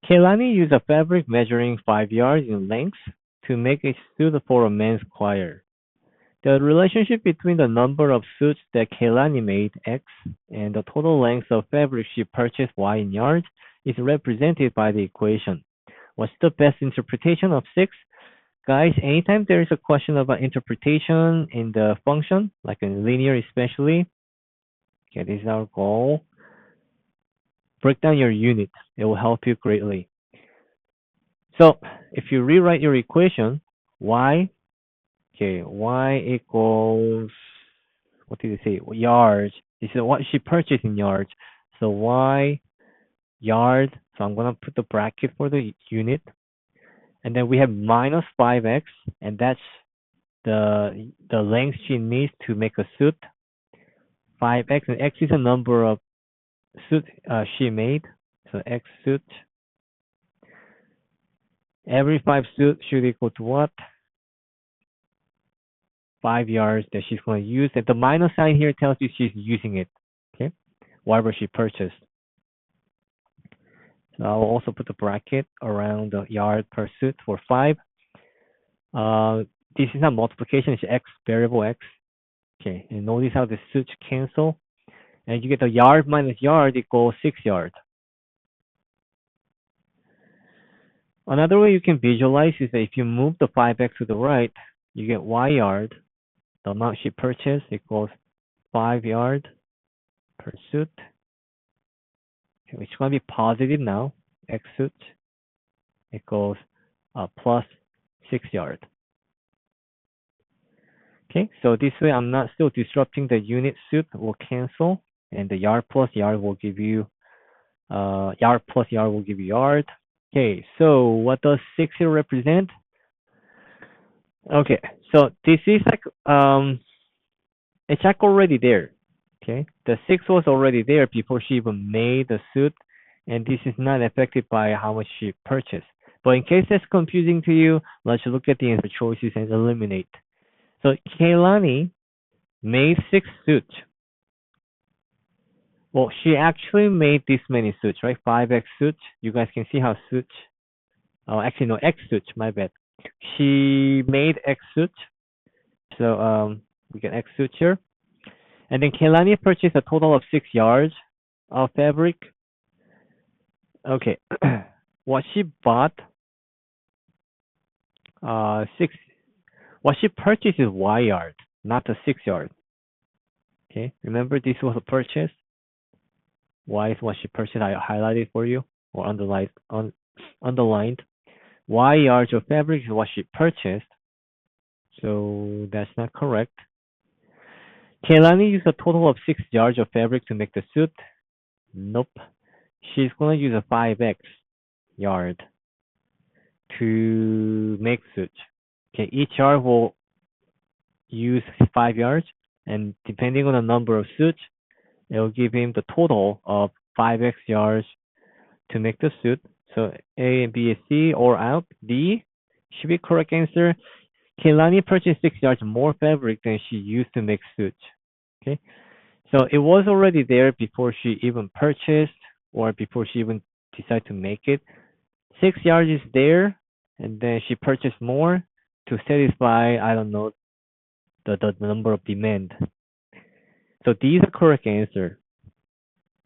Kehlani used a fabric measuring 5 yards in length to make a suit for a men's choir. The relationship between the number of suits that Kehlani made, X, and the total length of fabric she purchased, Y, in yards, is represented by the equation. What's the best interpretation of 6? Guys, anytime there is a question about interpretation in the function, like in linear especially, okay, this is our goal. Break down your unit. It will help you greatly. So if you rewrite your equation, y, okay, y equals, what did it say? Yards. This is what she purchased in yards. So y yard. So I'm gonna put the bracket for the unit, and then we have minus 5x, and that's the length she needs to make a suit. 5x, and x is a number of suit she made. So x suit. Every 5 suit should equal to what? 5 yards that she's going to use. And the minus sign here tells you she's using it. Okay, whatever she purchased. So I'll also put the bracket around the yard per suit for 5. This is not multiplication, it's x, variable x. Okay, and notice how the suits cancel. And you get the yard minus yard equals 6 yards. Another way you can visualize is that if you move the 5x to the right, you get y yard. The amount she purchased equals 5 yards per suit. Okay, which is going to be positive now. X suit equals plus 6 yards. Okay, so this way I'm not still disrupting the unit suit. Will cancel, and the yard plus yard will give you yard plus yard will give you yard. Okay, so what does 6 here represent? Okay, so this is like it's like already there. Okay, the 6 was already there before she even made the suit, and this is not affected by how much she purchased. But in case that's confusing to you, let's look at the answer choices and eliminate. So Kehlani made 6 suits. Well, she actually made this many suits, right? 5x suits. You guys can see how suits. Oh, actually no, x suits. My bad. She made x suits. So we get x suits here. And then Kehlani purchased a total of 6 yards of fabric. Okay, what she bought, 6. What she purchased is y yard, not the 6 yard. Okay, remember this was a purchase. Y is what she purchased. I highlighted for you or underlined. Y yards of fabric is what she purchased. So that's not correct. Kehlani used a total of 6 yards of fabric to make the suit. Nope. She's going to use a 5x yard to make suit. Okay, each yard will use 5 yards, and depending on the number of suits, it will give him the total of 5x yards to make the suit. So A and B is C, or out. D should be correct answer. Kehlani purchased 6 yards more fabric than she used to make suits. Okay, so it was already there before she even purchased or before she even decided to make it. 6 yards is there, and then she purchased more to satisfy, I don't know, the number of demand. So D is the correct answer.